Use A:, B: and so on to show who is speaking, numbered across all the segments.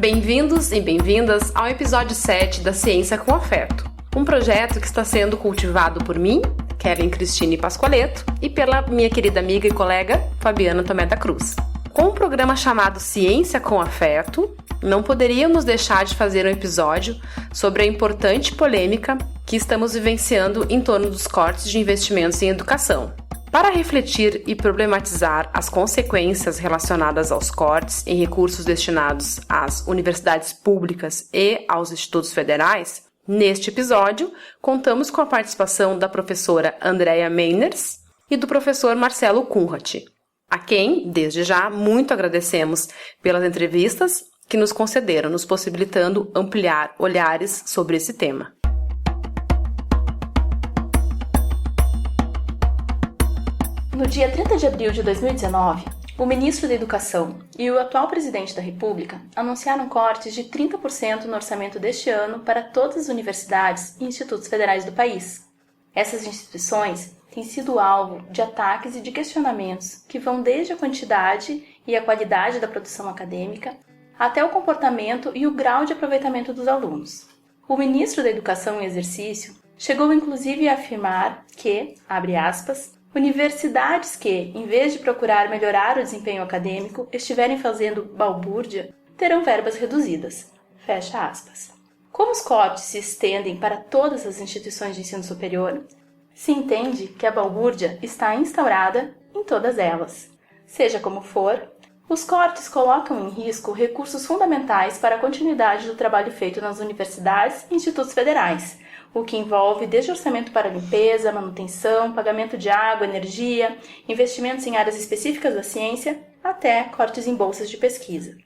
A: Bem-vindos e bem-vindas ao episódio 7 da Ciência com Afeto, um projeto que está sendo cultivado por mim, Kevin Cristine Pascoaleto, e pela minha querida amiga e colega Fabiana Tomé da Cruz. Com um programa chamado Ciência com Afeto, não poderíamos deixar de fazer um episódio sobre a importante polêmica que estamos vivenciando em torno dos cortes de investimentos em educação. Para refletir e problematizar as consequências relacionadas aos cortes em recursos destinados às universidades públicas e aos institutos federais, neste episódio, contamos com a participação da professora Andrea Meiners e do professor Marcelo Kunrat, a quem, desde já, muito agradecemos pelas entrevistas que nos concederam, nos possibilitando ampliar olhares sobre esse tema.
B: No dia 30 de abril de 2019, o ministro da Educação e o atual presidente da República anunciaram cortes de 30% no orçamento deste ano para todas as universidades e institutos federais do país. Essas instituições têm sido alvo de ataques e de questionamentos que vão desde a quantidade e a qualidade da produção acadêmica até o comportamento e o grau de aproveitamento dos alunos. O ministro da Educação em exercício chegou inclusive a afirmar que, abre aspas, universidades que, em vez de procurar melhorar o desempenho acadêmico, estiverem fazendo balbúrdia, terão verbas reduzidas. Fecha aspas. Como os cortes se estendem para todas as instituições de ensino superior, se entende que a balbúrdia está instaurada em todas elas. Seja como for, os cortes colocam em risco recursos fundamentais para a continuidade do trabalho feito nas universidades e institutos federais, o que envolve desde orçamento para limpeza, manutenção, pagamento de água, energia, investimentos em áreas específicas da ciência, até cortes em bolsas de pesquisa.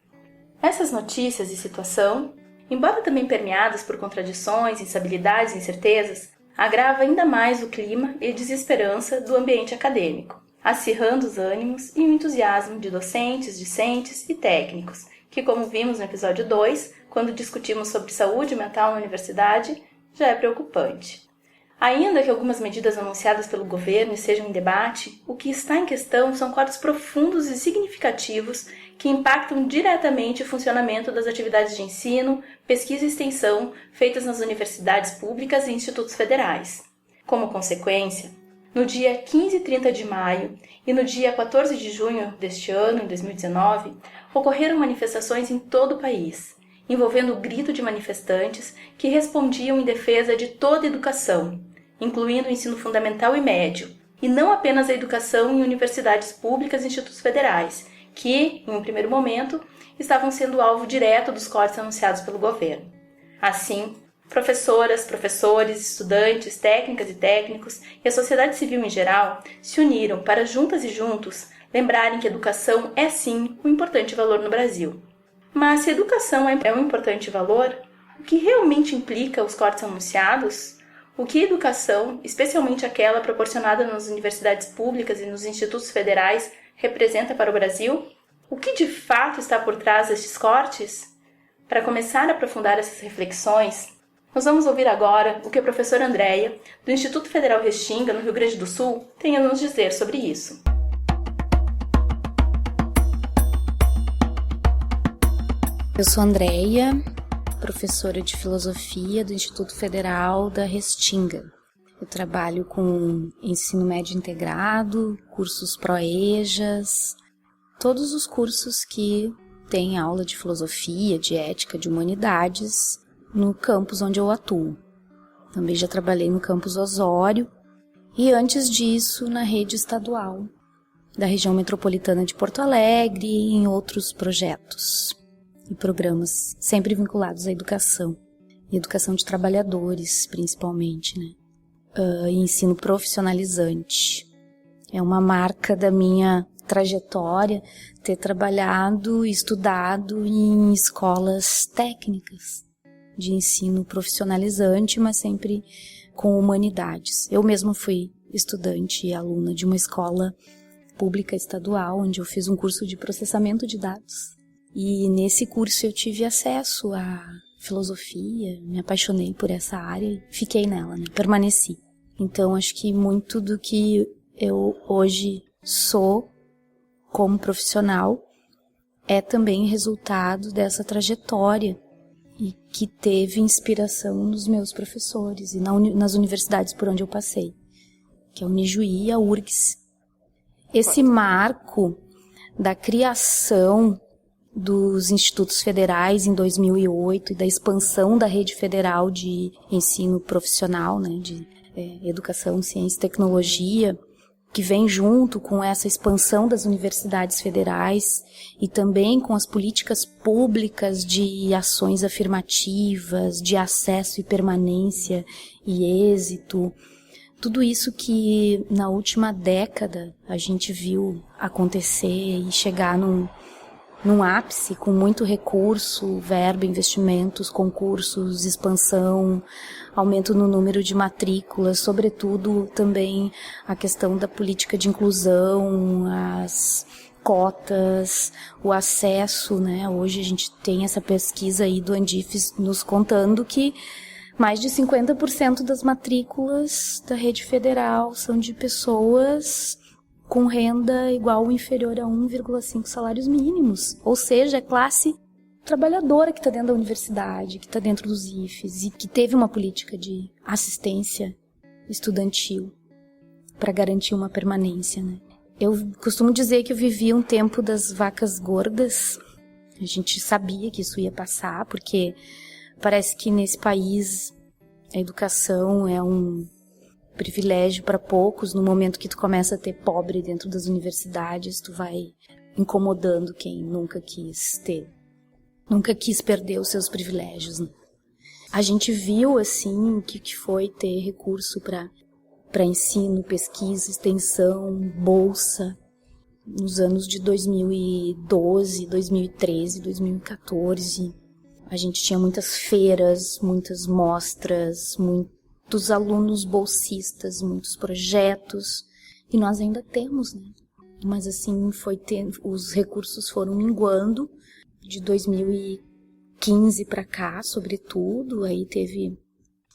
B: Essas notícias e situação, embora também permeadas por contradições, instabilidades e incertezas, agrava ainda mais o clima e desesperança do ambiente acadêmico, acirrando os ânimos e o entusiasmo de docentes, discentes e técnicos, que, como vimos no episódio 2, quando discutimos sobre saúde mental na universidade, já é preocupante. Ainda que algumas medidas anunciadas pelo governo estejam em debate, o que está em questão são cortes profundos e significativos que impactam diretamente o funcionamento das atividades de ensino, pesquisa e extensão feitas nas universidades públicas e institutos federais. Como consequência, no dia 15 e 30 de maio e no dia 14 de junho deste ano, em 2019, ocorreram manifestações em todo o país, envolvendo o grito de manifestantes que respondiam em defesa de toda a educação, incluindo o ensino fundamental e médio, e não apenas a educação em universidades públicas e institutos federais, que, em um primeiro momento, estavam sendo alvo direto dos cortes anunciados pelo governo. Assim, professoras, professores, estudantes, técnicas e técnicos e a sociedade civil em geral se uniram para, juntas e juntos, lembrarem que a educação é sim um importante valor no Brasil. Mas se a educação é um importante valor, o que realmente implica os cortes anunciados? O que a educação, especialmente aquela proporcionada nas universidades públicas e nos institutos federais, representa para o Brasil? O que de fato está por trás destes cortes? Para começar a aprofundar essas reflexões, nós vamos ouvir agora o que a professora Andrea, do Instituto Federal Restinga, no Rio Grande do Sul, tem a nos dizer sobre isso.
C: Eu sou Andrea, professora de filosofia do Instituto Federal da Restinga. Eu trabalho com ensino médio integrado, cursos pró-EJAS, todos os cursos que têm aula de filosofia, de ética, de humanidades no campus onde eu atuo. Também já trabalhei no campus Osório e antes disso na rede estadual da região metropolitana de Porto Alegre e em outros projetos e programas sempre vinculados à educação, e educação de trabalhadores, principalmente, né? E ensino profissionalizante. É uma marca da minha trajetória ter trabalhado e estudado em escolas técnicas de ensino profissionalizante, mas sempre com humanidades. Eu mesma fui estudante e aluna de uma escola pública estadual, onde eu fiz um curso de processamento de dados. E nesse curso eu tive acesso à filosofia, me apaixonei por essa área e fiquei nela, né? Permaneci. Então acho que muito do que eu hoje sou como profissional é também resultado dessa trajetória e que teve inspiração nos meus professores e nas universidades por onde eu passei, que é a Unijuí e a URGS. Esse marco da criação dos institutos federais em 2008 e da expansão da rede federal de ensino profissional, né, de educação, ciência e tecnologia, que vem junto com essa expansão das universidades federais e também com as políticas públicas de ações afirmativas, de acesso e permanência e êxito. Tudo isso que na última década a gente viu acontecer e chegar num ápice com muito recurso, verba, investimentos, concursos, expansão, aumento no número de matrículas, sobretudo também a questão da política de inclusão, as cotas, o acesso, né? Hoje a gente tem essa pesquisa aí do Andifes nos contando que mais de 50% das matrículas da rede federal são de pessoas com renda igual ou inferior a 1,5 salários mínimos. Ou seja, é classe trabalhadora que está dentro da universidade, que está dentro dos IFES e que teve uma política de assistência estudantil para garantir uma permanência, né? Eu costumo dizer que eu vivi um tempo das vacas gordas. A gente sabia que isso ia passar, porque parece que nesse país a educação é um privilégio para poucos. No momento que tu começa a ter pobre dentro das universidades, tu vai incomodando quem nunca quis perder os seus privilégios, né? A gente viu, assim, o que foi ter recurso para ensino, pesquisa, extensão, bolsa, nos anos de 2012, 2013, 2014. A gente tinha muitas feiras, muitas mostras, muitos alunos bolsistas, muitos projetos, e nós ainda temos, né? Mas assim, os recursos foram minguando de 2015 para cá, sobretudo. Aí teve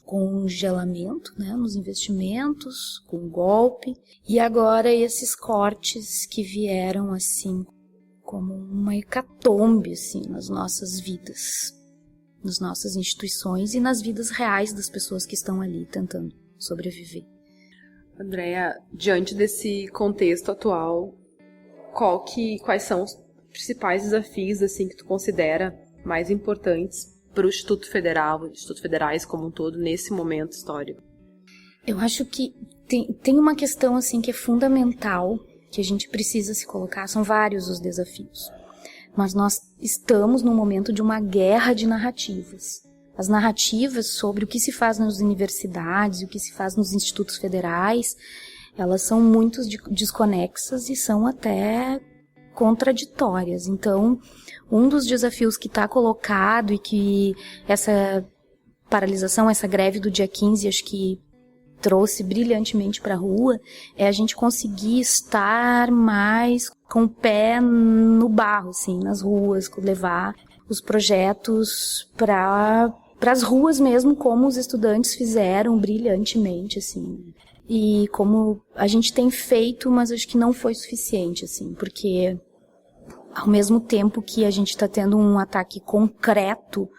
C: congelamento, né, nos investimentos, com o golpe, e agora esses cortes que vieram assim como uma hecatombe assim nas nossas vidas, nas nossas instituições e nas vidas reais das pessoas que estão ali tentando sobreviver.
A: Andréia, diante desse contexto atual, quais são os principais desafios assim que tu considera mais importantes para o Instituto Federal, Institutos Federais como um todo, nesse momento histórico?
C: Eu acho que tem uma questão assim que é fundamental, que a gente precisa se colocar. São vários os desafios, mas nós estamos num momento de uma guerra de narrativas. As narrativas sobre o que se faz nas universidades, o que se faz nos institutos federais, elas são muito desconexas e são até contraditórias. Então, um dos desafios que está colocado e que essa paralisação, essa greve do dia 15, acho que trouxe brilhantemente para a rua, é a gente conseguir estar mais com o pé no barro, assim, nas ruas, levar os projetos para as ruas mesmo, como os estudantes fizeram brilhantemente, assim. E como a gente tem feito, mas acho que não foi suficiente, assim, porque ao mesmo tempo que a gente está tendo um ataque concreto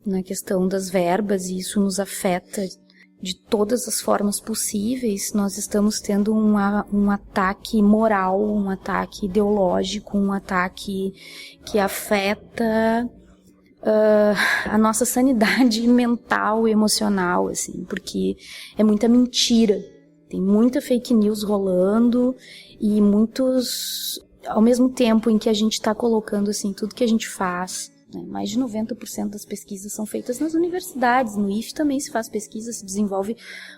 C: na questão das verbas, e isso nos afeta de todas as formas possíveis, nós estamos tendo um ataque moral, um ataque ideológico, um ataque que afeta a nossa sanidade mental e emocional, assim, porque é muita mentira. Tem muita fake news rolando e ao mesmo tempo em que a gente está colocando assim, tudo que a gente faz, né, mais de 90% das pesquisas são feitas nas universidades. No IFE também se faz pesquisa, se desenvolve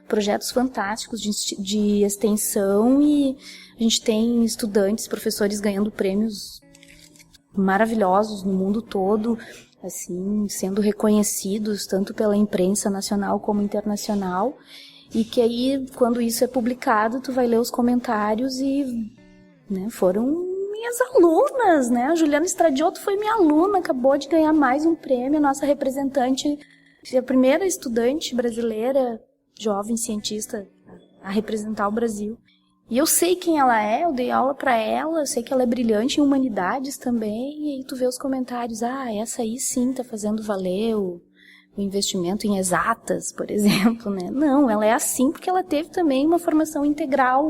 C: projetos fantásticos de extensão e a gente tem estudantes, professores ganhando prêmios maravilhosos no mundo todo, assim, sendo reconhecidos tanto pela imprensa nacional como internacional. E que aí, quando isso é publicado, tu vai ler os comentários e, né, foram minhas alunas, né? A Juliana Stradiotto foi minha aluna, acabou de ganhar mais um prêmio, a nossa representante, a primeira estudante brasileira, jovem cientista, a representar o Brasil. E eu sei quem ela é, eu dei aula pra ela, eu sei que ela é brilhante em humanidades também, e aí tu vê os comentários, essa aí sim tá fazendo valer o investimento em exatas, por exemplo, né? Não, ela é assim porque ela teve também uma formação integral,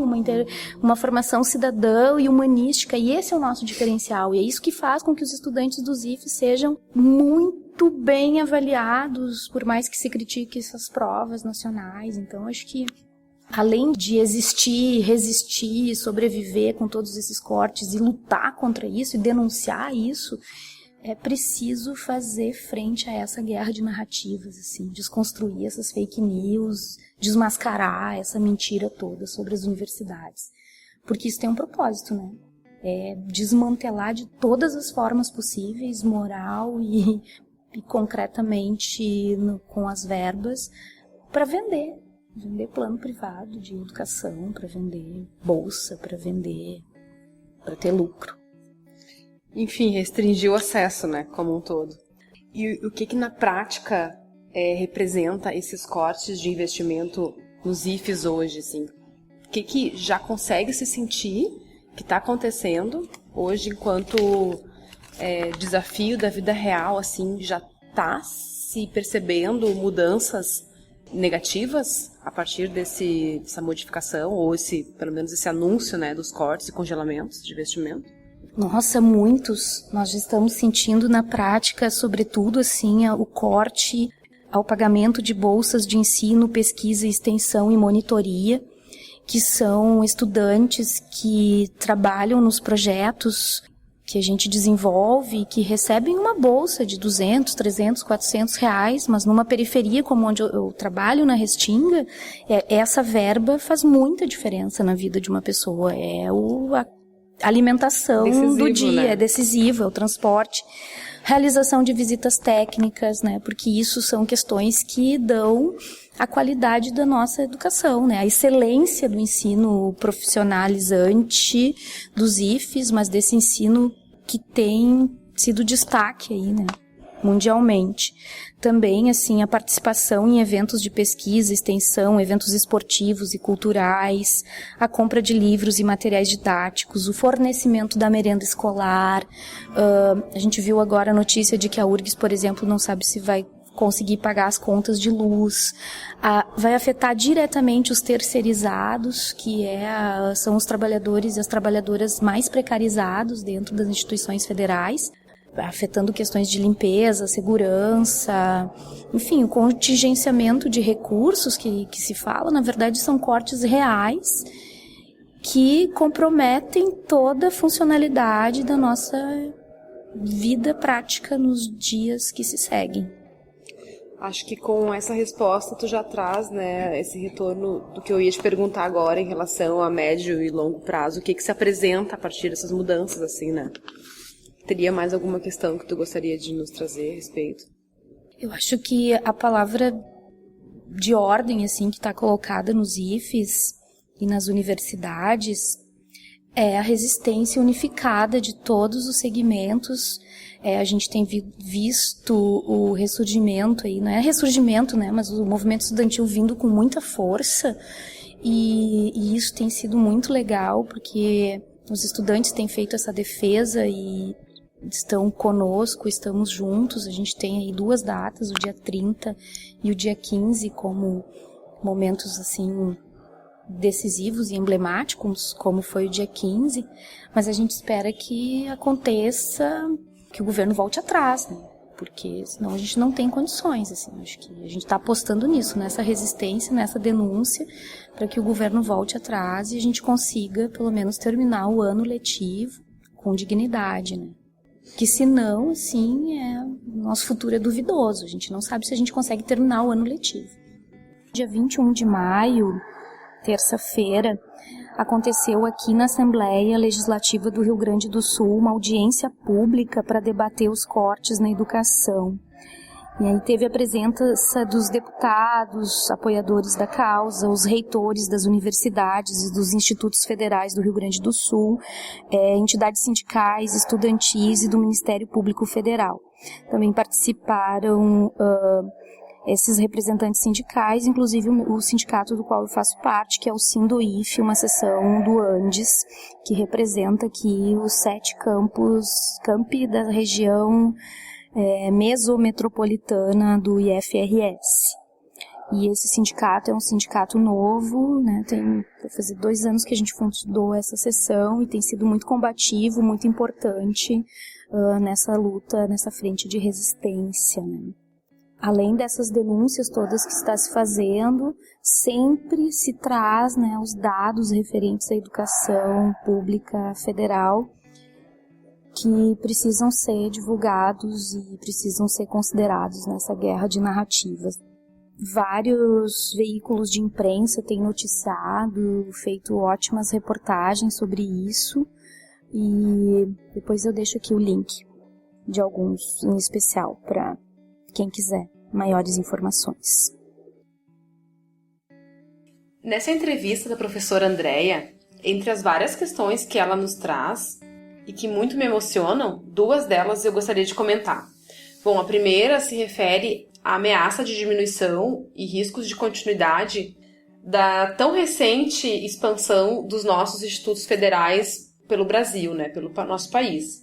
C: uma formação cidadã e humanística, e esse é o nosso diferencial, e é isso que faz com que os estudantes dos IFES sejam muito bem avaliados, por mais que se critique essas provas nacionais. Então, acho que além de existir, resistir, sobreviver com todos esses cortes e lutar contra isso e denunciar isso, é preciso fazer frente a essa guerra de narrativas, assim, desconstruir essas fake news, desmascarar essa mentira toda sobre as universidades. Porque isso tem um propósito, né? É desmantelar de todas as formas possíveis, moral e concretamente com as verbas, para vender plano privado de educação, para vender bolsa, para ter lucro.
A: Enfim, restringir o acesso, né, como um todo. E o que na prática representa esses cortes de investimento nos IFES hoje, assim? O que já consegue se sentir que está acontecendo hoje enquanto desafio da vida real, assim, já está se percebendo mudanças negativas a partir dessa modificação, ou pelo menos esse anúncio, né, dos cortes e congelamentos de investimento?
C: Nossa, muitos. Nós já estamos sentindo na prática, sobretudo, assim, o corte ao pagamento de bolsas de ensino, pesquisa, extensão e monitoria, que são estudantes que trabalham nos projetos que a gente desenvolve, que recebem uma bolsa de 200, 300, 400 reais, mas numa periferia como onde eu trabalho, na Restinga, essa verba faz muita diferença na vida de uma pessoa. A alimentação decisivo, do dia, né? É decisivo, é o transporte, realização de visitas técnicas, né? Porque isso são questões que dão a qualidade da nossa educação, né? A excelência do ensino profissionalizante dos IFES, mas desse ensino que tem sido destaque aí, né? Mundialmente. Também, assim, a participação em eventos de pesquisa, extensão, eventos esportivos e culturais, a compra de livros e materiais didáticos, o fornecimento da merenda escolar. A gente viu agora a notícia de que a URGS, por exemplo, não sabe se vai conseguir pagar as contas de luz. Vai afetar diretamente os terceirizados, que são os trabalhadores e as trabalhadoras mais precarizados dentro das instituições federais, afetando questões de limpeza, segurança, enfim, o contingenciamento de recursos que se fala, na verdade, são cortes reais que comprometem toda a funcionalidade da nossa vida prática nos dias que se seguem.
A: Acho que com essa resposta tu já traz, né, esse retorno do que eu ia te perguntar agora em relação a médio e longo prazo, o que se apresenta a partir dessas mudanças, assim, né? Teria mais alguma questão que tu gostaria de nos trazer a respeito?
C: Eu acho que a palavra de ordem, assim, que está colocada nos IFES e nas universidades é a resistência unificada de todos os segmentos. A gente tem visto o ressurgimento aí, não é ressurgimento, né, mas o movimento estudantil vindo com muita força, e isso tem sido muito legal, porque os estudantes têm feito essa defesa e estão conosco, estamos juntos. A gente tem aí 2 datas, o dia 30 e o dia 15, como momentos, assim, decisivos e emblemáticos, como foi o dia 15, mas a gente espera que aconteça, que o governo volte atrás, né? Porque senão a gente não tem condições, assim. Acho que a gente está apostando nisso, nessa resistência, nessa denúncia, para que o governo volte atrás e a gente consiga, pelo menos, terminar o ano letivo com dignidade, né? Que senão, assim, nosso futuro é duvidoso. A gente não sabe se a gente consegue terminar o ano letivo. Dia 21 de maio, terça-feira, aconteceu aqui na Assembleia Legislativa do Rio Grande do Sul uma audiência pública para debater os cortes na educação. E aí teve a presença dos deputados, apoiadores da causa, os reitores das universidades e dos institutos federais do Rio Grande do Sul, entidades sindicais, estudantis e do Ministério Público Federal. Também participaram esses representantes sindicais, inclusive o sindicato do qual eu faço parte, que é o Sindoif, uma seção do Andes, que representa aqui os 7 campi da região mesometropolitana do IFRS. E esse sindicato é um sindicato novo, né? Vai fazer 2 anos que a gente fundou essa seção e tem sido muito combativo, muito importante nessa luta, nessa frente de resistência, né? Além dessas denúncias todas que está se fazendo, sempre se traz, né, os dados referentes à educação pública federal que precisam ser divulgados e precisam ser considerados nessa guerra de narrativas. Vários veículos de imprensa têm noticiado, feito ótimas reportagens sobre isso, e depois eu deixo aqui o link de alguns em especial para quem quiser maiores informações.
A: Nessa entrevista da professora Andréia, entre as várias questões que ela nos traz e que muito me emocionam, 2 delas eu gostaria de comentar. Bom, a primeira se refere à ameaça de diminuição e riscos de continuidade da tão recente expansão dos nossos institutos federais pelo Brasil, né, pelo nosso país.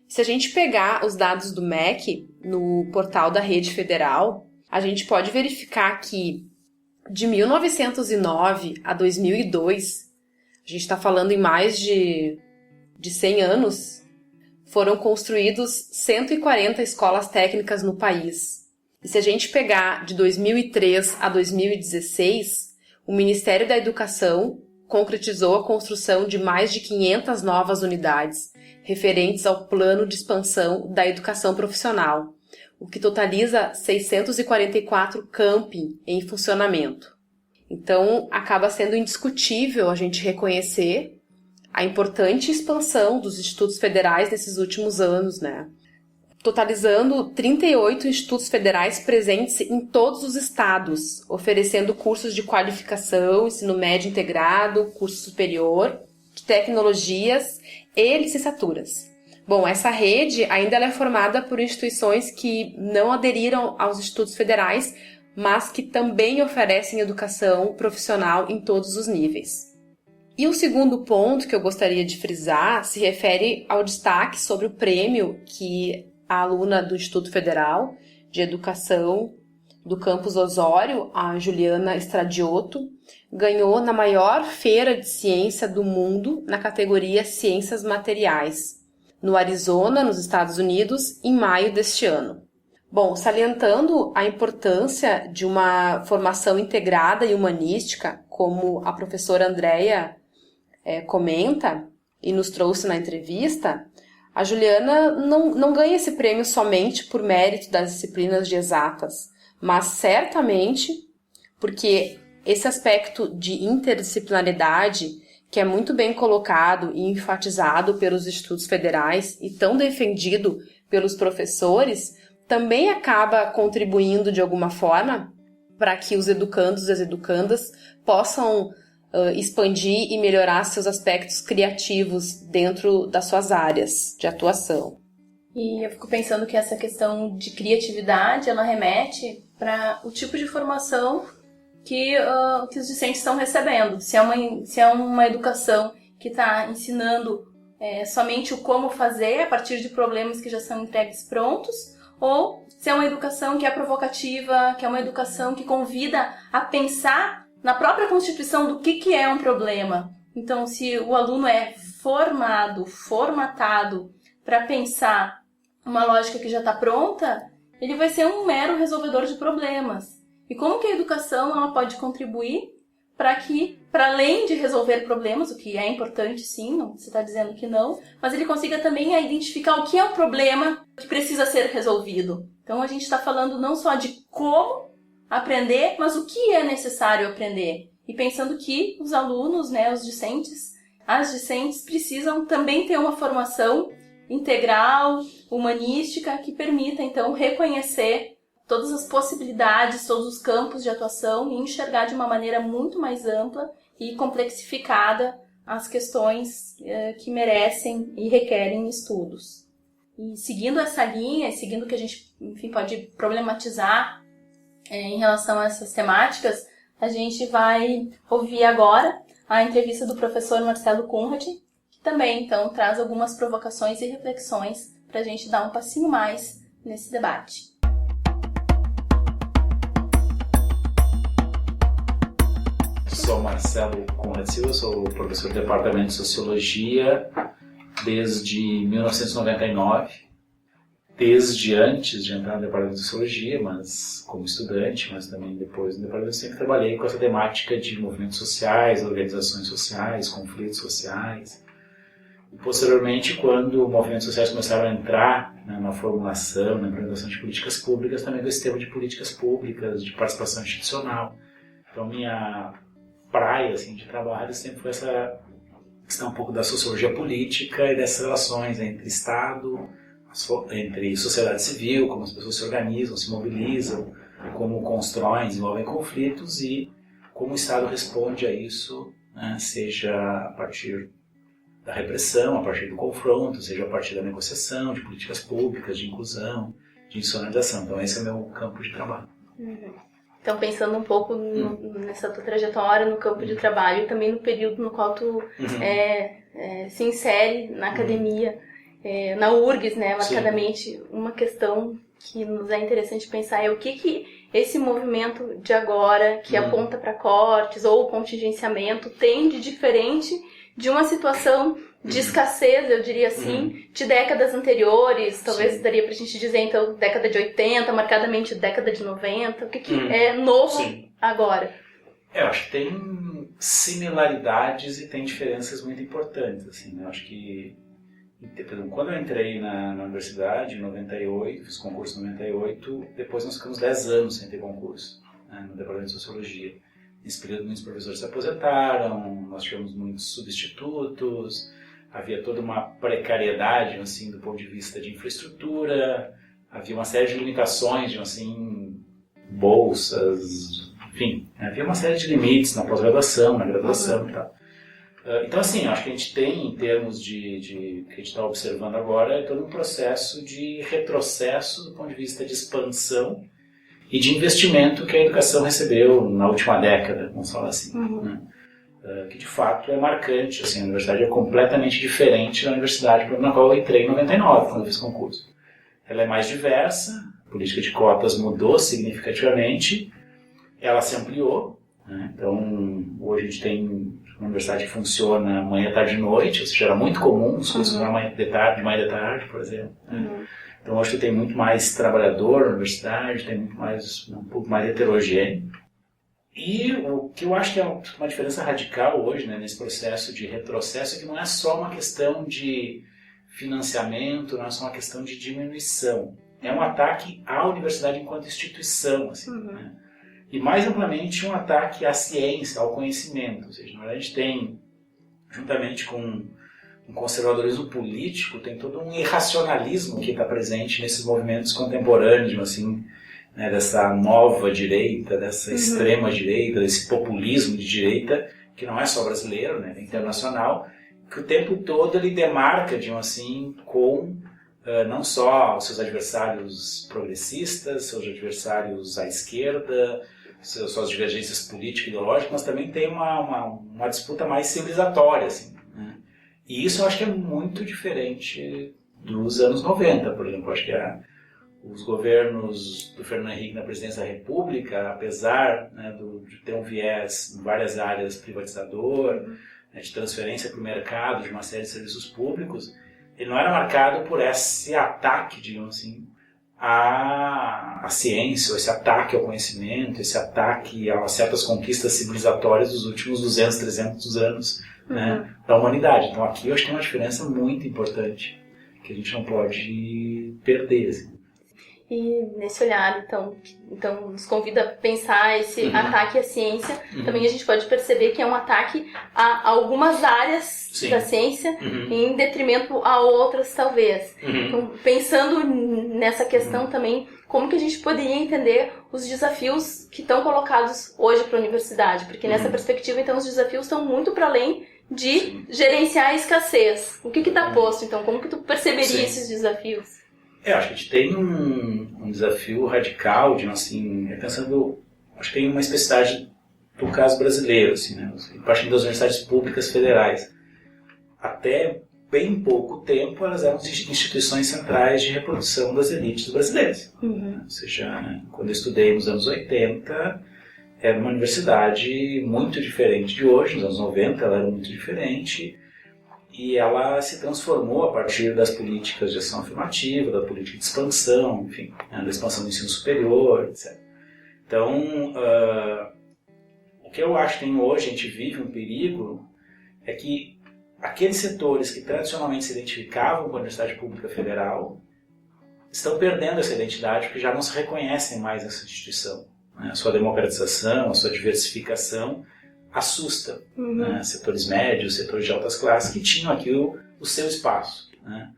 A: Se a gente pegar os dados do MEC no portal da Rede Federal, a gente pode verificar que de 1909 a 2002, a gente está falando em mais de 100 anos, foram construídos 140 escolas técnicas no país. E se a gente pegar de 2003 a 2016, o Ministério da Educação concretizou a construção de mais de 500 novas unidades, referentes ao plano de expansão da educação profissional, o que totaliza 644 campi em funcionamento. Então, acaba sendo indiscutível a gente reconhecer a importante expansão dos institutos federais nesses últimos anos, né? Totalizando 38 institutos federais presentes em todos os estados, oferecendo cursos de qualificação, ensino médio integrado, curso superior, de tecnologias e licenciaturas. Bom, essa rede ainda é formada por instituições que não aderiram aos institutos federais, mas que também oferecem educação profissional em todos os níveis. E o segundo ponto que eu gostaria de frisar se refere ao destaque sobre o prêmio que a aluna do Instituto Federal de Educação do Campus Osório, a Juliana Stradiotto, ganhou na maior feira de ciência do mundo na categoria Ciências Materiais, no Arizona, nos Estados Unidos, em maio deste ano. Bom, salientando a importância de uma formação integrada e humanística, como a professora Andréia comenta e nos trouxe na entrevista, a Juliana não ganha esse prêmio somente por mérito das disciplinas de exatas, mas certamente porque esse aspecto de interdisciplinaridade, que é muito bem colocado e enfatizado pelos institutos federais e tão defendido pelos professores, também acaba contribuindo de alguma forma para que os educandos e as educandas possam expandir e melhorar seus aspectos criativos dentro das suas áreas de atuação.
B: E eu fico pensando que essa questão de criatividade, ela remete para o tipo de formação que os discentes estão recebendo. Se é uma educação que está ensinando somente o como fazer a partir de problemas que já são entregues prontos, ou se é uma educação que é provocativa, que é uma educação que convida a pensar na própria constituição do que é um problema. Então, se o aluno é formatado para pensar uma lógica que já está pronta, ele vai ser um mero resolvedor de problemas. E como que a educação ela pode contribuir para que, para além de resolver problemas, o que é importante sim, não, você está dizendo que não, mas ele consiga também identificar o que é um problema que precisa ser resolvido. Então, a gente está falando não só de como aprender, mas o que é necessário aprender. E pensando que os alunos, né, os discentes, as discentes precisam também ter uma formação integral, humanística, que permita, então, reconhecer todas as possibilidades, todos os campos de atuação e enxergar de uma maneira muito mais ampla e complexificada as questões que merecem e requerem estudos. E seguindo essa linha, seguindo o que a gente, enfim, pode problematizar em relação a essas temáticas, a gente vai ouvir agora a entrevista do professor Marcelo Conrad, que também, então, traz algumas provocações e reflexões para a gente dar um passinho mais nesse debate.
D: Sou Marcelo Conrad Silva, sou professor do Departamento de Sociologia desde 1999. Desde antes de entrar no Departamento de Sociologia, mas como estudante, mas também depois no Departamento, sempre trabalhei com essa temática de movimentos sociais, organizações sociais, conflitos sociais. E posteriormente, quando movimentos sociais começaram a entrar, né, na formulação, na implementação de políticas públicas, também do sistema de políticas públicas, de participação institucional. Então, minha praia assim, de trabalho sempre foi essa questão um pouco da sociologia política e dessas relações entre Estado, entre sociedade civil, como as pessoas se organizam, se mobilizam, como constroem, desenvolvem conflitos e como o Estado responde a isso, né, seja a partir da repressão, a partir do confronto, seja a partir da negociação, de políticas públicas, de inclusão, de institucionalização. Então esse é o meu campo de trabalho.
B: Então, pensando um pouco nessa tua trajetória no campo de trabalho e também no período no qual tu se insere na academia, na URGS, né, marcadamente, uma questão que nos é interessante pensar é o que esse movimento de agora, que aponta para cortes ou contingenciamento, tem de diferente de uma situação de escassez, eu diria assim, de décadas anteriores, talvez daria pra gente dizer, então, década de 80, marcadamente década de 90, o que é novo agora?
D: Eu acho que tem similaridades e tem diferenças muito importantes, assim, né? Eu acho que, quando eu entrei na universidade, em 98, fiz concurso em 98, depois nós ficamos 10 anos sem ter concurso, né, no Departamento de Sociologia. Nesse período, muitos professores se aposentaram, nós tivemos muitos substitutos, havia toda uma precariedade, assim, do ponto de vista de infraestrutura, havia uma série de limitações, assim, bolsas, enfim, havia uma série de limites na pós-graduação, na graduação e tal. Então, assim, acho que a gente tem, em termos de que a gente está observando agora, todo um processo de retrocesso do ponto de vista de expansão e de investimento que a educação recebeu na última década, vamos falar assim, né? Que de fato é marcante, assim, a universidade é completamente diferente da universidade na qual eu entrei em 99, quando eu fiz concurso. Ela é mais diversa, a política de cotas mudou significativamente, ela se ampliou, né? Então, hoje a gente tem uma universidade que funciona manhã, tarde e noite, ou seja, era muito comum os cursos de manhã de tarde, por exemplo, né? Então, hoje tem muito mais trabalhador na universidade, tem muito mais, um pouco mais heterogêneo. E o que eu acho que é uma diferença radical hoje, né, nesse processo de retrocesso é que não é só uma questão de financiamento, não é só uma questão de diminuição. É um ataque à universidade enquanto instituição, assim, né? E mais amplamente um ataque à ciência, ao conhecimento. Ou seja, na verdade a gente tem, juntamente com um conservadorismo político, tem todo um irracionalismo que está presente nesses movimentos contemporâneos, assim, né, dessa nova direita, dessa extrema direita, desse populismo de direita, que não é só brasileiro, né, é internacional, que o tempo todo ele demarca, digamos assim, com não só os seus adversários progressistas, seus adversários à esquerda, suas divergências político-ideológicas, mas também tem uma disputa mais civilizatória, assim, né? E isso eu acho que é muito diferente dos anos 90, por exemplo. Eu acho que os governos do Fernando Henrique na presidência da República, apesar, né, de ter um viés em várias áreas privatizador, né, de transferência para o mercado de uma série de serviços públicos, ele não era marcado por esse ataque, digamos assim, à ciência, ou esse ataque ao conhecimento, esse ataque a certas conquistas civilizatórias dos últimos 200, 300 anos, né, da humanidade. Então aqui eu acho que tem uma diferença muito importante que a gente não pode perder, assim.
B: E nesse olhar, então nos convida a pensar esse ataque à ciência. Também a gente pode perceber que é um ataque a algumas áreas da ciência em detrimento a outras, talvez. Então, pensando nessa questão também, como que a gente poderia entender os desafios que estão colocados hoje para a universidade? Porque nessa perspectiva, então, os desafios estão muito para além de gerenciar a escassez. O que está posto, então? Como que tu perceberia esses desafios?
D: Acho que a gente tem um desafio radical de, assim, pensando, acho que tem uma especificidade do caso brasileiro, assim, né? Partindo das universidades públicas federais. Até bem pouco tempo, elas eram instituições centrais de reprodução das elites brasileiras. Ou seja, né, quando eu estudei nos anos 80, era uma universidade muito diferente de hoje. Nos anos 90, ela era muito diferente. E ela se transformou a partir das políticas de ação afirmativa, da política de expansão, enfim, da expansão do ensino superior, etc. Então, o que eu acho que hoje a gente vive um perigo é que aqueles setores que tradicionalmente se identificavam com a Universidade Pública Federal estão perdendo essa identidade porque já não se reconhecem mais essa instituição. Né? A sua democratização, a sua diversificação assusta, né? Setores médios, setores de altas classes que tinham aqui o seu espaço. Né?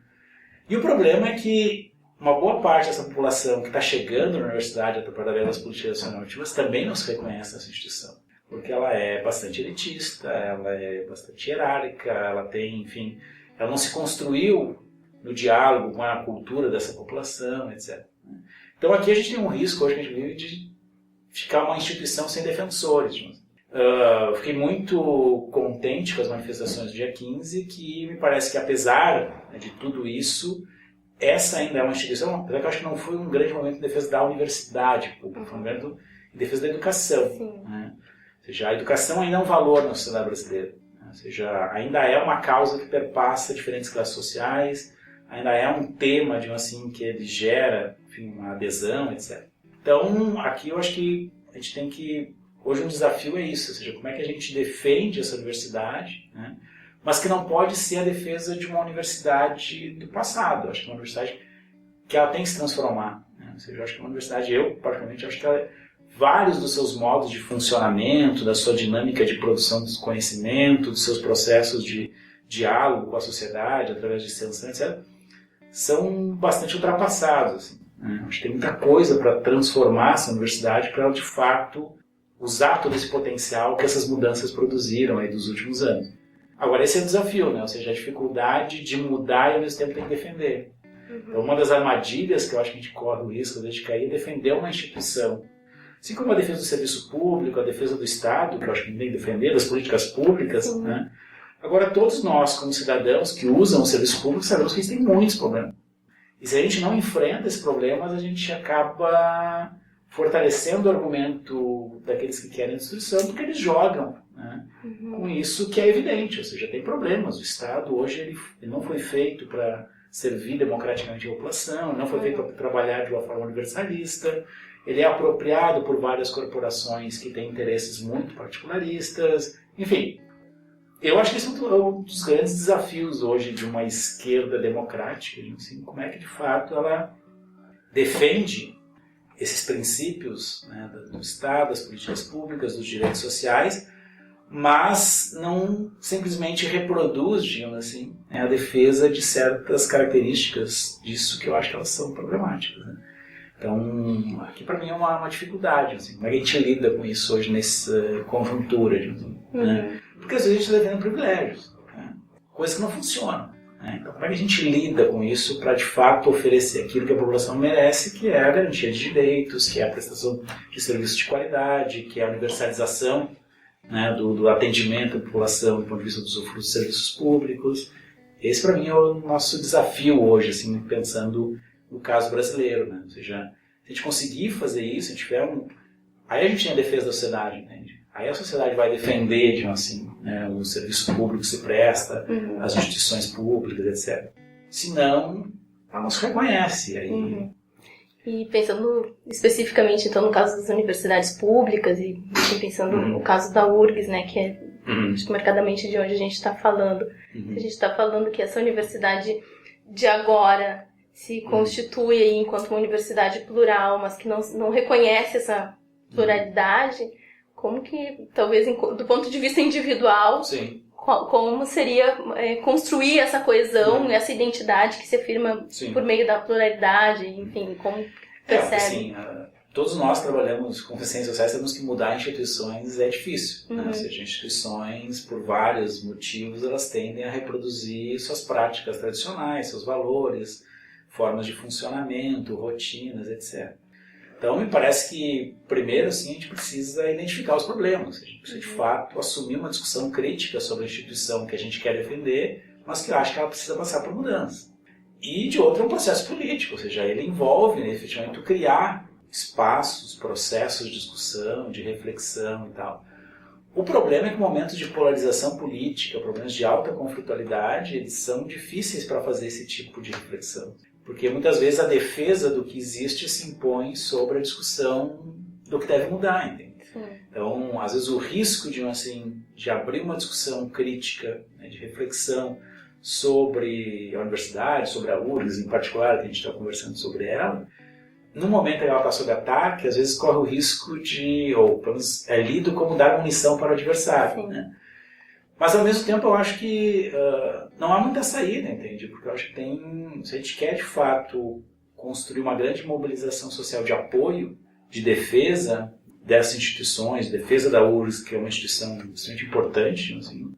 D: E o problema é que uma boa parte dessa população que está chegando na universidade através das políticas normativas também não se reconhece nessa instituição, porque ela é bastante elitista, ela é bastante hierárquica, ela tem, enfim, ela não se construiu no diálogo com a cultura dessa população, etc. Então aqui a gente tem um risco hoje que a gente vive de ficar uma instituição sem defensores. Fiquei muito contente com as manifestações do dia 15, que me parece que apesar de tudo isso, essa ainda é uma instituição, apesar que eu acho que não foi um grande momento em defesa da universidade pública, foi um momento em defesa da educação. Né? Ou seja, a educação ainda é um valor na sociedade brasileira. Né? Ou seja, ainda é uma causa que perpassa diferentes classes sociais, ainda é um tema de assim, que ele gera, enfim, uma adesão, etc. Então, aqui eu acho que a gente tem que... Hoje um desafio é isso, ou seja, como é que a gente defende essa universidade, né? Mas que não pode ser a defesa de uma universidade do passado. Eu acho que é uma universidade que ela tem que se transformar. Né? Ou seja, eu acho que uma universidade, eu particularmente acho que ela, vários dos seus modos de funcionamento, da sua dinâmica de produção de conhecimento, dos seus processos de diálogo com a sociedade, através de extensão, etc., são bastante ultrapassados. Assim, né? Acho que tem muita coisa para transformar essa universidade para ela, de fato, usar todo esse potencial que essas mudanças produziram aí dos últimos anos. Agora, esse é o desafio, né? Ou seja, a dificuldade de mudar e ao mesmo tempo tem que defender. Então, uma das armadilhas que eu acho que a gente corre o risco de cair é defender uma instituição. Assim como a defesa do serviço público, a defesa do Estado, que eu acho que a gente tem que defender, das políticas públicas, né? Agora, todos nós, como cidadãos que usam o serviço público, sabemos que existem muitos problemas. E se a gente não enfrenta esses problemas, a gente acaba fortalecendo o argumento daqueles que querem a destruição, porque eles jogam, né, com isso que é evidente, ou seja, tem problemas. O Estado hoje ele não foi feito para servir democraticamente a população, não foi feito para trabalhar de uma forma universalista, ele é apropriado por várias corporações que têm interesses muito particularistas, enfim. Eu acho que esse é um dos grandes desafios hoje de uma esquerda democrática, assim, como é que de fato ela defende esses princípios, né, do Estado, das políticas públicas, dos direitos sociais, mas não simplesmente reproduz, digamos assim, né, a defesa de certas características disso que eu acho que elas são problemáticas. Né? Então, aqui para mim é uma dificuldade, assim, como é que a gente lida com isso hoje nessa conjuntura, digamos assim, né? Porque às vezes a gente está defendendo privilégios, né? Coisas que não funcionam. Então, como é que a gente lida com isso para, de fato, oferecer aquilo que a população merece, que é a garantia de direitos, que é a prestação de serviços de qualidade, que é a universalização, né, do atendimento à população do ponto de vista dos serviços públicos. Esse, para mim, é o nosso desafio hoje, assim, pensando no caso brasileiro. Né? Ou seja, se a gente conseguir fazer isso, se tiver aí a gente tem a defesa da sociedade, entende? Aí a sociedade vai defender, digamos assim, né, o serviço público que se presta, as instituições públicas, etc. Senão, ela não se reconhece. Aí...
B: E pensando especificamente, então, no caso das universidades públicas, e pensando no caso da URGS, né, que é acho que marcadamente de onde a gente está falando. Se a gente está falando que essa universidade de agora se constitui aí enquanto uma universidade plural, mas que não reconhece essa pluralidade... Como que, talvez, do ponto de vista individual, como seria construir essa coesão, essa identidade que se afirma por meio da pluralidade, enfim, como percebe?
D: Assim, todos nós trabalhamos com ciências sociais, temos que mudar instituições, é difícil. Né? Ou seja, instituições, por vários motivos, elas tendem a reproduzir suas práticas tradicionais, seus valores, formas de funcionamento, rotinas, etc. Então, me parece que, primeiro, assim, a gente precisa identificar os problemas. A gente precisa, de fato, assumir uma discussão crítica sobre a instituição que a gente quer defender, mas que eu acho que ela precisa passar por mudança. E, de outro, é um processo político, ou seja, ele envolve, né, efetivamente, criar espaços, processos de discussão, de reflexão e tal. O problema é que momentos de polarização política, problemas de alta conflitualidade, eles são difíceis para fazer esse tipo de reflexão. Porque muitas vezes a defesa do que existe se impõe sobre a discussão do que deve mudar, entende? Sim. Então, às vezes o risco de abrir uma discussão crítica, né, de reflexão sobre a universidade, sobre a URGS em particular, que a gente está conversando sobre ela, no momento que ela está sob ataque, às vezes corre o risco ou pelo menos é lido como dar munição para o adversário, né? Mas, ao mesmo tempo, eu acho que não há muita saída, entende? Porque eu acho que se a gente quer, de fato, construir uma grande mobilização social de apoio, de defesa dessas instituições, defesa da URGS, que é uma instituição extremamente importante, assim,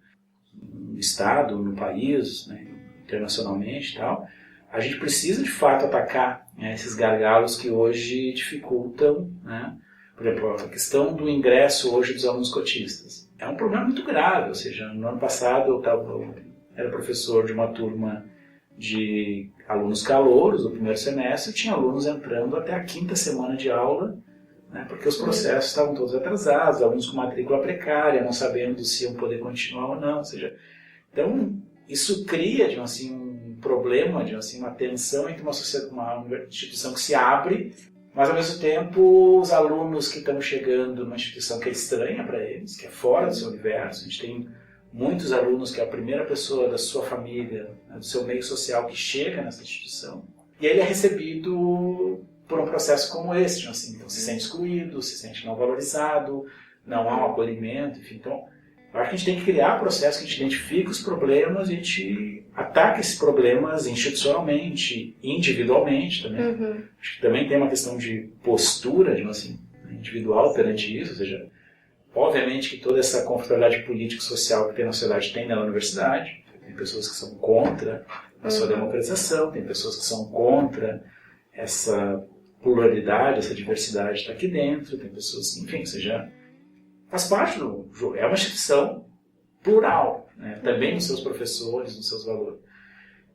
D: no Estado, no país, né, internacionalmente e tal, a gente precisa, de fato, atacar, né, esses gargalos que hoje dificultam, né? Por exemplo, a questão do ingresso hoje dos alunos cotistas. É um problema muito grave, ou seja, no ano passado eu era professor de uma turma de alunos calouros do primeiro semestre, e tinha alunos entrando até a 5ª semana de aula, né, porque os processos estavam todos atrasados, alunos com matrícula precária, não sabendo se iam poder continuar ou não, ou seja, então isso cria um problema, uma tensão entre uma instituição que se abre, mas, ao mesmo tempo, os alunos que estão chegando numa instituição que é estranha para eles, que é fora do seu universo, a gente tem muitos alunos que é a primeira pessoa da sua família, né, do seu meio social, que chega nessa instituição, e ele é recebido por um processo como esse, então se sente excluído, se sente não valorizado, não há um acolhimento, enfim. Então, eu acho que a gente tem que criar processo que a gente identifique os problemas e a gente ataque esses problemas institucionalmente, individualmente também. Acho que também tem uma questão de postura, individual perante isso, ou seja, obviamente que toda essa conflitualidade político-social que tem na sociedade tem na universidade. Tem pessoas que são contra a sua democratização, tem pessoas que são contra essa pluralidade, essa diversidade que está aqui dentro, tem pessoas que, enfim, ou seja, faz parte do jogo. É uma instituição plural, né? Também nos seus professores, nos seus valores.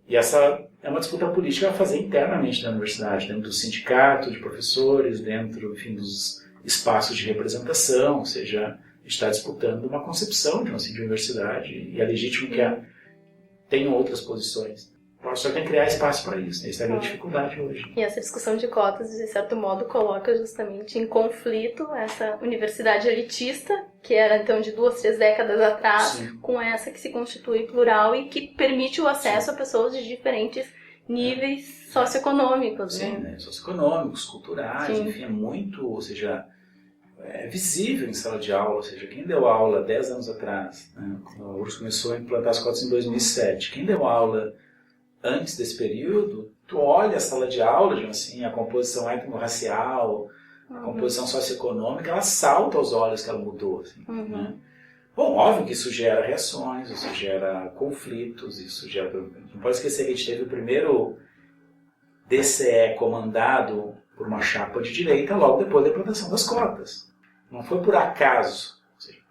D: E essa é uma disputa política a fazer internamente na universidade, dentro do sindicato de professores, dentro, enfim, dos espaços de representação, ou seja, a gente está disputando uma concepção de universidade, e é legítimo que tenham outras posições. Só tem que criar espaço para isso, né? Essa é a grande dificuldade hoje.
B: E essa discussão de cotas, de certo modo, coloca justamente em conflito essa universidade elitista, que era então de 2, 3 décadas atrás, Sim. com essa que se constitui plural e que permite o acesso Sim. a pessoas de diferentes níveis socioeconômicos.
D: Sim, né? Socioeconômicos, culturais, Sim. enfim, é muito, ou seja, é visível em sala de aula, ou seja, quem deu aula 10 anos atrás, né? A URGS começou a implantar as cotas em 2007, quem deu aula antes desse período, tu olha a sala de aula, a composição étnico-racial, a composição socioeconômica, ela salta aos olhos que ela mudou. Né? Bom, óbvio que isso gera reações, isso gera conflitos, isso gera... Não pode esquecer que a gente teve o primeiro DCE comandado por uma chapa de direita logo depois da implantação das cotas. Não foi por acaso,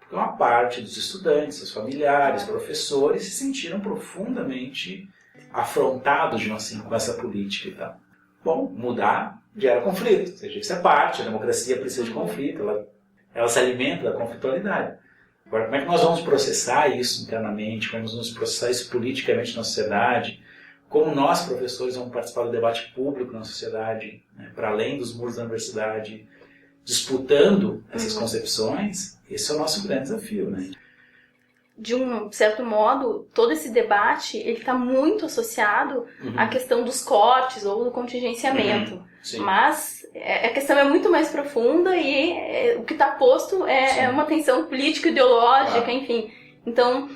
D: porque uma parte dos estudantes, seus familiares, professores se sentiram profundamente afrontados com essa política e tal. Bom, mudar gera conflito, ou seja, isso é parte, a democracia precisa de conflito, ela se alimenta da conflitualidade. Agora, como é que nós vamos processar isso internamente, como nós vamos processar isso politicamente na sociedade, como nós, professores, vamos participar do debate público na sociedade, né, para além dos muros da universidade, disputando essas concepções, esse é o nosso grande desafio, né?
B: De um certo modo, todo esse debate ele está muito associado à questão dos cortes ou do contingenciamento. Mas a questão é muito mais profunda e o que está posto é uma tensão político-ideológica, enfim. Então,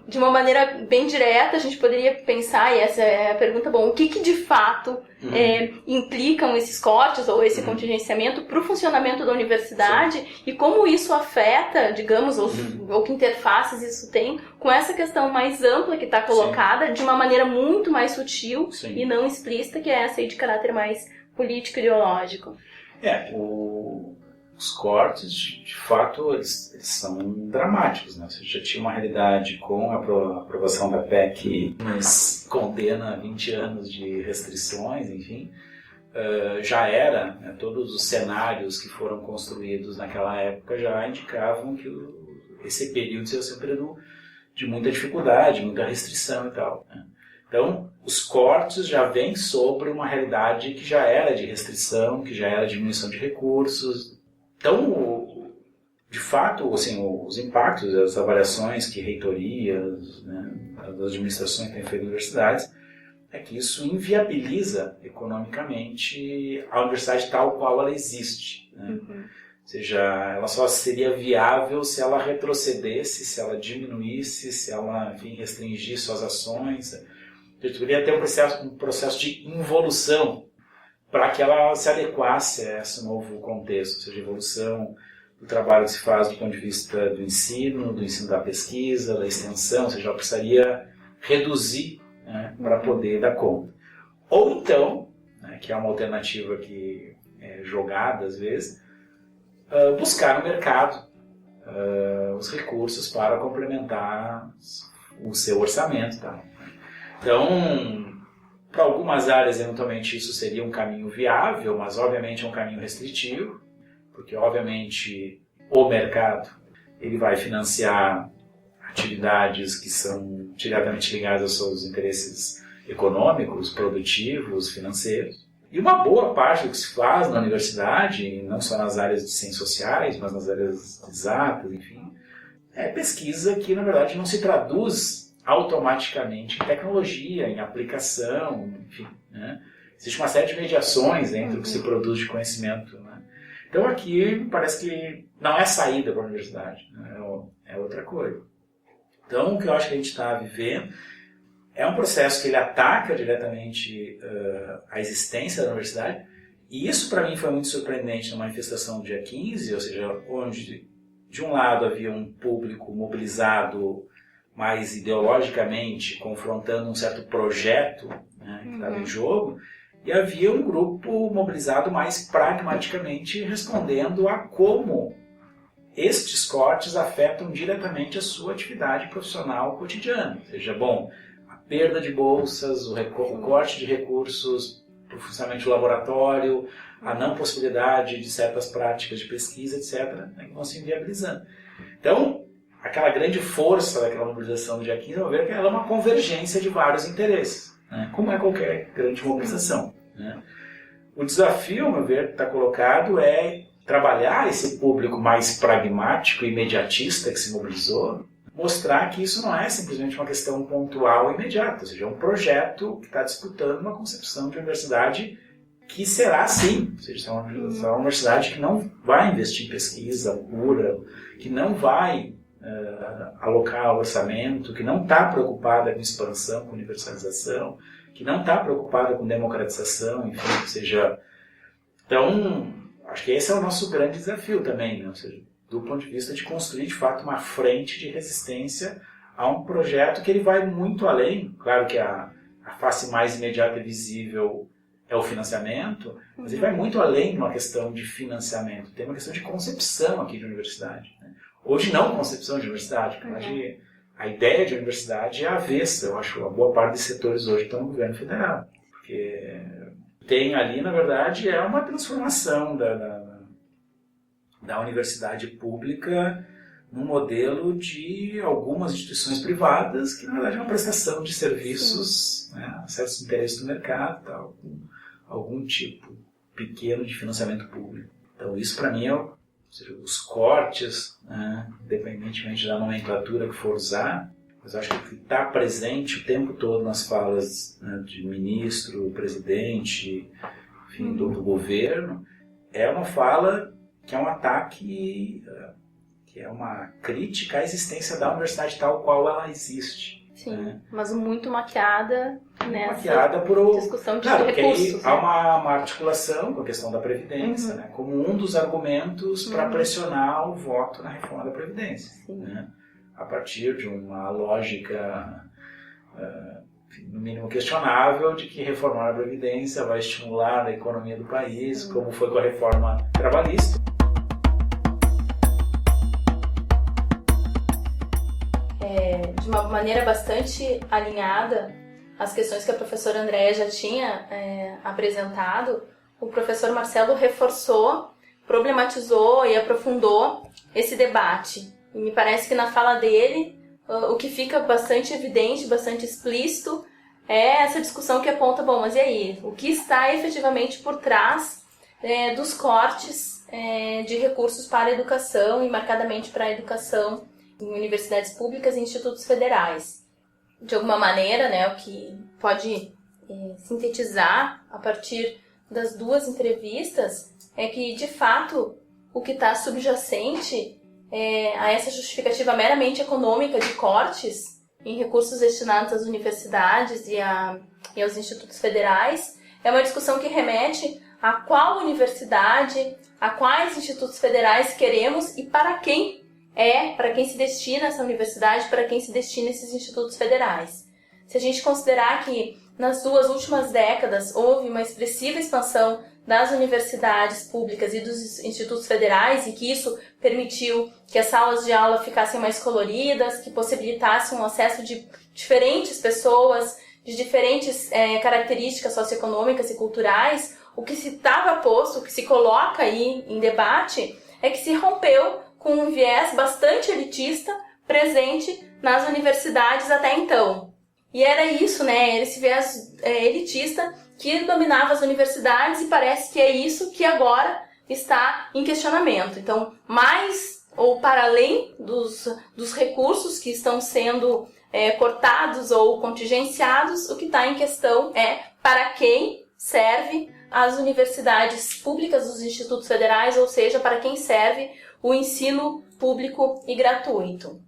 B: de uma maneira bem direta, a gente poderia pensar, e essa é a pergunta, bom, o que de fato implicam esses cortes ou esse contingenciamento para o funcionamento da universidade e como isso afeta, digamos, ou que interfaces isso tem com essa questão mais ampla que está colocada de uma maneira muito mais sutil e não explícita, que é essa aí de caráter mais político-ideológico.
D: Os cortes, de fato, eles são dramáticos, né? Você já tinha uma realidade com a aprovação da PEC, mas condena 20 anos de restrições, enfim. Já era, né, todos os cenários que foram construídos naquela época já indicavam que esse período seria um período de muita dificuldade, muita restrição e tal, né? Então, os cortes já vêm sobre uma realidade que já era de restrição, que já era de diminuição de recursos. Então, de fato, assim, os impactos, as avaliações que reitorias, né, as administrações têm feito em universidades, é que isso inviabiliza economicamente a universidade tal qual ela existe, né? Ou seja, ela só seria viável se ela retrocedesse, se ela diminuísse, se ela, enfim, restringisse suas ações. A gente deveria ter um processo de involução para que ela se adequasse a esse novo contexto, ou seja, evolução do trabalho que se faz do ponto de vista do ensino da pesquisa, da extensão, ou seja, ela precisaria reduzir, né, para poder dar conta. Ou então, né, que é uma alternativa que é jogada às vezes, buscar no mercado os recursos para complementar o seu orçamento, tá? Então, para algumas áreas, eventualmente, isso seria um caminho viável, mas, obviamente, é um caminho restritivo, porque, obviamente, o mercado ele vai financiar atividades que são diretamente ligadas aos seus interesses econômicos, produtivos, financeiros. E uma boa parte do que se faz na universidade, não só nas áreas de ciências sociais, mas nas áreas exatas, enfim, é pesquisa que, na verdade, não se traduz automaticamente em tecnologia, em aplicação, enfim, né? Existe uma série de mediações entre o que se produz de conhecimento, né? Então aqui parece que não é saída para a universidade, né? É outra coisa. Então o que eu acho que a gente está vivendo é um processo que ele ataca diretamente a existência da universidade, e isso para mim foi muito surpreendente na manifestação do dia 15, ou seja, onde de um lado havia um público mobilizado mais ideologicamente, confrontando um certo projeto, né, que estava em jogo, e havia um grupo mobilizado mais pragmaticamente respondendo a como estes cortes afetam diretamente a sua atividade profissional cotidiana. Ou seja, bom, a perda de bolsas, o corte de recursos para o funcionamento do laboratório, a não possibilidade de certas práticas de pesquisa, etc., né, que vão se inviabilizando. Então, aquela grande força daquela mobilização do dia 15, eu ver que ela é uma convergência de vários interesses, né? Como é qualquer grande mobilização, né? O desafio, ao meu ver, que está colocado é trabalhar esse público mais pragmático e imediatista que se mobilizou, mostrar que isso não é simplesmente uma questão pontual e imediata, ou seja, é um projeto que está disputando uma concepção de universidade que será assim, ou seja, é uma universidade que não vai investir em pesquisa pura, que não vai alocar orçamento, que não está preocupada com expansão, com universalização, que não está preocupada com democratização, enfim, ou seja, então, acho que esse é o nosso grande desafio também, né? Ou seja, do ponto de vista de construir, de fato, uma frente de resistência a um projeto que ele vai muito além, claro que a face mais imediata e visível é o financiamento, mas ele vai muito além de uma questão de financiamento, tem uma questão de concepção aqui de universidade, né? Hoje não concepção de universidade, porque a ideia de universidade é avessa, eu acho que a boa parte dos setores hoje estão no governo federal, porque tem ali, na verdade, é uma transformação da universidade pública num modelo de algumas instituições privadas que, na verdade, é uma prestação de serviços, né, a certos interesses do mercado, tal, com algum tipo pequeno de financiamento público. Então, isso, para mim, é os cortes, né, independentemente da nomenclatura que for usar, mas acho que o que está presente o tempo todo nas falas, né, de ministro, presidente, enfim, do governo, é uma fala que é um ataque que que é uma crítica à existência da universidade tal qual ela existe.
B: Sim,
D: né?
B: mas muito maquiada nessa
D: Maquiada por
B: discussão de
D: claro,
B: recursos.
D: Porque aí há uma articulação com a questão da Previdência, né? Como um dos argumentos para pressionar o voto na reforma da Previdência. Né? A partir de uma lógica, no mínimo questionável, de que reformar a Previdência vai estimular a economia do país, como foi com a reforma trabalhista.
B: De uma maneira bastante alinhada às questões que a professora Andréia já tinha apresentado, o professor Marcelo reforçou, problematizou e aprofundou esse debate. E me parece que na fala dele, o que fica bastante evidente, bastante explícito, é essa discussão que aponta, bom, mas e aí? O que está efetivamente por trás dos cortes de recursos para a educação e marcadamente para a educação em universidades públicas e institutos federais? De alguma maneira, né, o que pode sintetizar a partir das duas entrevistas é que, de fato, o que está subjacente a essa justificativa meramente econômica de cortes em recursos destinados às universidades e aos institutos federais é uma discussão que remete a qual universidade, a quais institutos federais queremos e para quem se destina essa universidade, para quem se destina esses institutos federais. Se a gente considerar que nas duas últimas décadas houve uma expressiva expansão das universidades públicas e dos institutos federais e que isso permitiu que as salas de aula ficassem mais coloridas, que possibilitassem o acesso de diferentes pessoas, de diferentes características socioeconômicas e culturais, o que se estava posto, o que se coloca aí em debate é que se rompeu com um viés bastante elitista presente nas universidades até então. E era isso, né, esse viés elitista que dominava as universidades e parece que é isso que agora está em questionamento. Então, mais ou para além dos recursos que estão sendo cortados ou contingenciados, o que está em questão é para quem serve as universidades públicas, os institutos federais, ou seja, para quem serve o ensino público e gratuito.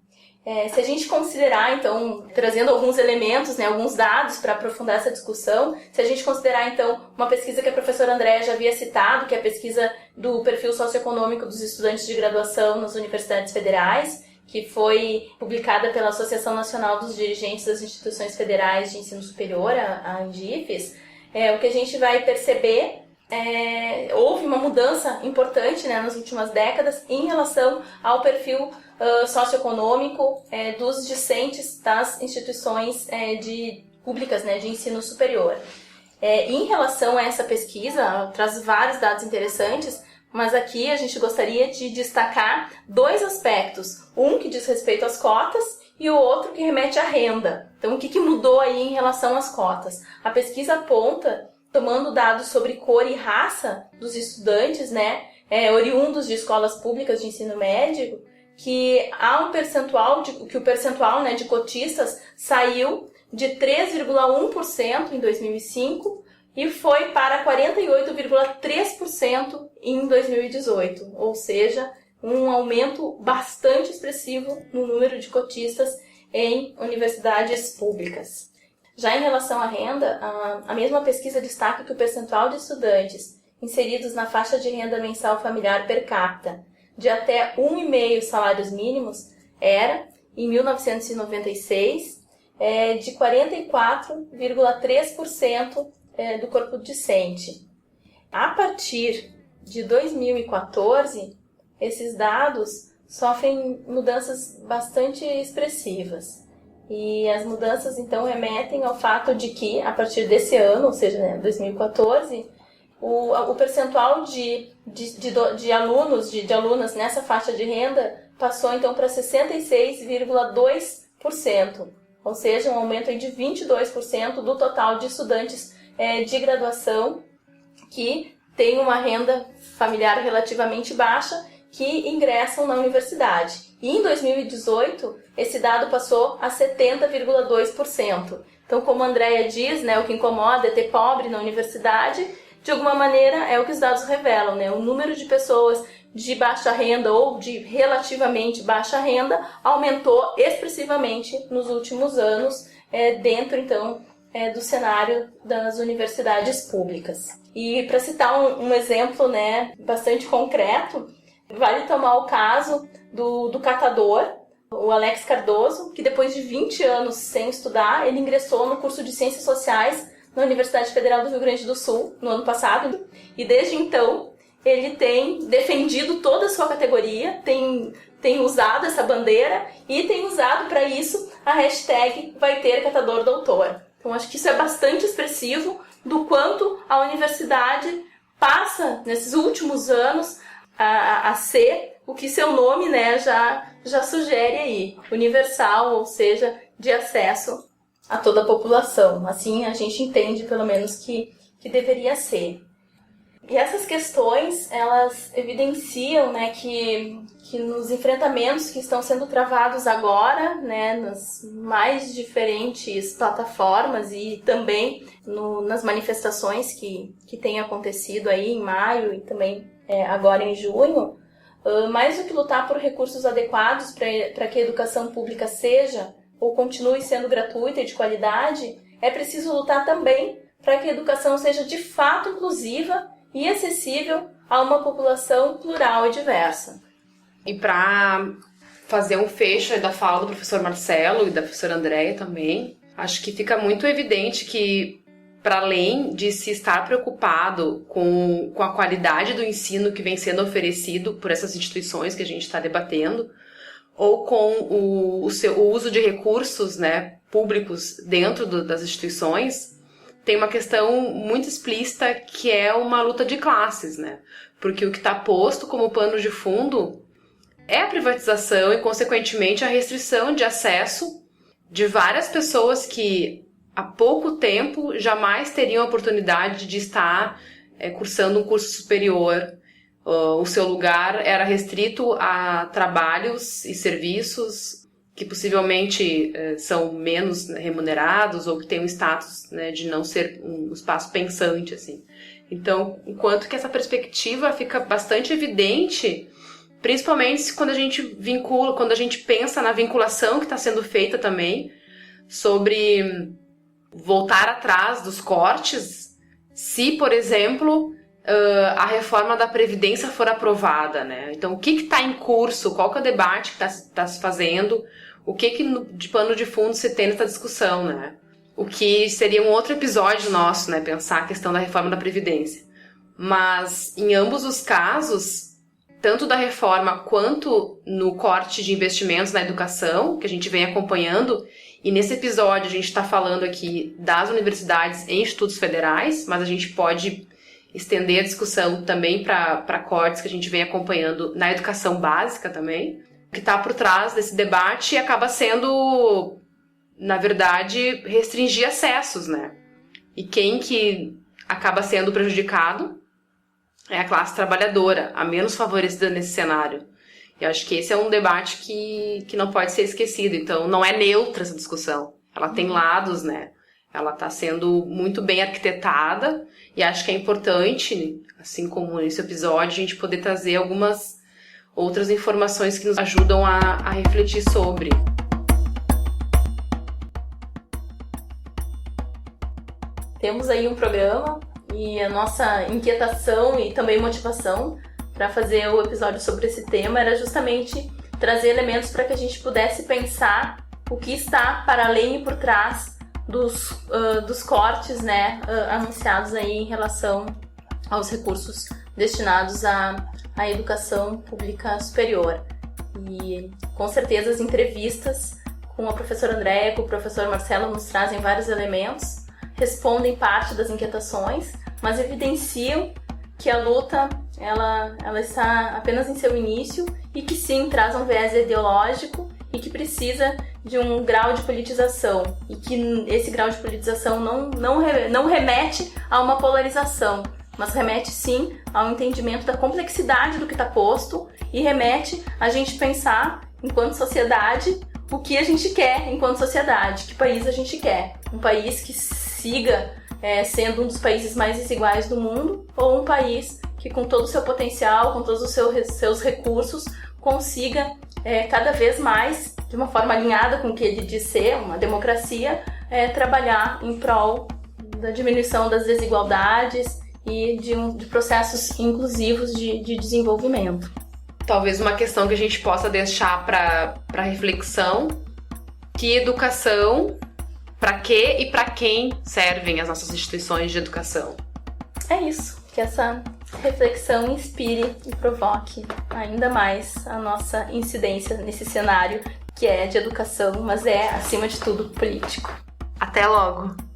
B: Se a gente considerar, então, trazendo alguns elementos, né, alguns dados para aprofundar essa discussão, se a gente considerar, então, uma pesquisa que a professora Andréia já havia citado, que é a pesquisa do perfil socioeconômico dos estudantes de graduação nas universidades federais, que foi publicada pela Associação Nacional dos Dirigentes das Instituições Federais de Ensino Superior, a ANDIFES, o que a gente vai perceber houve uma mudança importante, né, nas últimas décadas em relação ao perfil socioeconômico dos discentes das instituições públicas, né, de ensino superior. Em relação a essa pesquisa, traz vários dados interessantes, mas aqui a gente gostaria de destacar dois aspectos. Um que diz respeito às cotas e o outro que remete à renda. Então, o que mudou aí em relação às cotas? A pesquisa aponta, tomando dados sobre cor e raça dos estudantes, né, oriundos de escolas públicas de ensino médio, que há um percentual, que o percentual, né, de cotistas saiu de 3,1% em 2005 e foi para 48,3% em 2018, ou seja, um aumento bastante expressivo no número de cotistas em universidades públicas. Já em relação à renda, a mesma pesquisa destaca que o percentual de estudantes inseridos na faixa de renda mensal familiar per capita de até 1,5 salários mínimos era, em 1996, de 44,3% do corpo discente. A partir de 2014, esses dados sofrem mudanças bastante expressivas. E as mudanças, então, remetem ao fato de que, a partir desse ano, ou seja, né, 2014, o percentual de alunos, de alunas nessa faixa de renda passou, então, para 66,2%. Ou seja, um aumento aí de 22% do total de estudantes de graduação que têm uma renda familiar relativamente baixa que ingressam na universidade. E em 2018, esse dado passou a 70,2%. Então, como a Andréia diz, né, o que incomoda é ter pobre na universidade. De alguma maneira, é o que os dados revelam, né? O número de pessoas de baixa renda ou de relativamente baixa renda aumentou expressivamente nos últimos anos, dentro então do cenário das universidades públicas. E para citar um exemplo, né, bastante concreto, vale tomar o caso do catador, o Alex Cardoso, que depois de 20 anos sem estudar, ele ingressou no curso de Ciências Sociais na Universidade Federal do Rio Grande do Sul no ano passado, e desde então ele tem defendido toda a sua categoria, tem usado essa bandeira e tem usado para isso a hashtag Vai Ter Catador Doutor. Então acho que isso é bastante expressivo do quanto a universidade passa nesses últimos anos a ser o que seu nome, né, já sugere aí, universal, ou seja, de acesso a toda a população. Assim a gente entende pelo menos que deveria ser. E essas questões, elas evidenciam, né, que nos enfrentamentos que estão sendo travados agora, né, nas mais diferentes plataformas e também nas manifestações que têm acontecido aí em maio e também agora em junho, mais do que lutar por recursos adequados para que a educação pública seja ou continue sendo gratuita e de qualidade, é preciso lutar também para que a educação seja de fato inclusiva e acessível a uma população plural e diversa.
A: E para fazer um fecho da fala do professor Marcelo e da professora Andréia também, acho que fica muito evidente que, para além de se estar preocupado com a qualidade do ensino que vem sendo oferecido por essas instituições que a gente está debatendo, ou com o uso de recursos, né, públicos dentro das instituições, tem uma questão muito explícita que é uma luta de classes, né? Porque o que está posto como pano de fundo é a privatização e, consequentemente, a restrição de acesso de várias pessoas que há pouco tempo jamais teriam a oportunidade de estar cursando um curso superior. O seu lugar era restrito a trabalhos e serviços que possivelmente são menos remunerados ou que têm um status, né, de não ser um espaço pensante, assim. Então, enquanto que essa perspectiva fica bastante evidente, principalmente quando a gente pensa na vinculação que está sendo feita também sobre voltar atrás dos cortes, se, por exemplo, a reforma da Previdência for aprovada, né? Então, o que está em curso? Qual que é o debate que está se fazendo? O que de pano de fundo se tem nessa discussão, né? O que seria um outro episódio nosso, né? Pensar a questão da reforma da Previdência. Mas, em ambos os casos, tanto da reforma quanto no corte de investimentos na educação, que a gente vem acompanhando, e nesse episódio a gente está falando aqui das universidades e institutos federais, mas a gente pode estender a discussão também para cortes que a gente vem acompanhando na educação básica também. O que está por trás desse debate acaba sendo, na verdade, restringir acessos, né? E quem que acaba sendo prejudicado é a classe trabalhadora, a menos favorecida nesse cenário. E acho que esse é um debate que não pode ser esquecido. Então, não é neutra essa discussão. Ela tem lados, né? Ela está sendo muito bem arquitetada e acho que é importante, assim como nesse episódio, a gente poder trazer algumas outras informações que nos ajudam a refletir sobre.
B: Temos aí um programa e a nossa inquietação e também motivação para fazer o episódio sobre esse tema era justamente trazer elementos para que a gente pudesse pensar o que está para além e por trás dos cortes, né, anunciados aí em relação aos recursos destinados à educação pública superior. E com certeza as entrevistas com a professora Andréia e com o professor Marcelo nos trazem vários elementos, respondem parte das inquietações, mas evidenciam que a luta ela está apenas em seu início e que sim traz um viés ideológico e que precisa de um grau de politização e que esse grau de politização não remete a uma polarização, mas remete sim ao entendimento da complexidade do que está posto e remete a gente pensar, enquanto sociedade, o que a gente quer enquanto sociedade, que país a gente quer. Um país que siga sendo um dos países mais desiguais do mundo ou um país que com todo o seu potencial, com todos os seus recursos, consiga cada vez mais, de uma forma alinhada com o que ele diz ser uma democracia, trabalhar em prol da diminuição das desigualdades e de processos inclusivos de desenvolvimento.
A: Talvez uma questão que a gente possa deixar para reflexão: que educação, para que e para quem servem as nossas instituições de educação?
B: É isso, que essa reflexão inspire e provoque ainda mais a nossa incidência nesse cenário que é de educação, mas é, acima de tudo, político.
A: Até logo!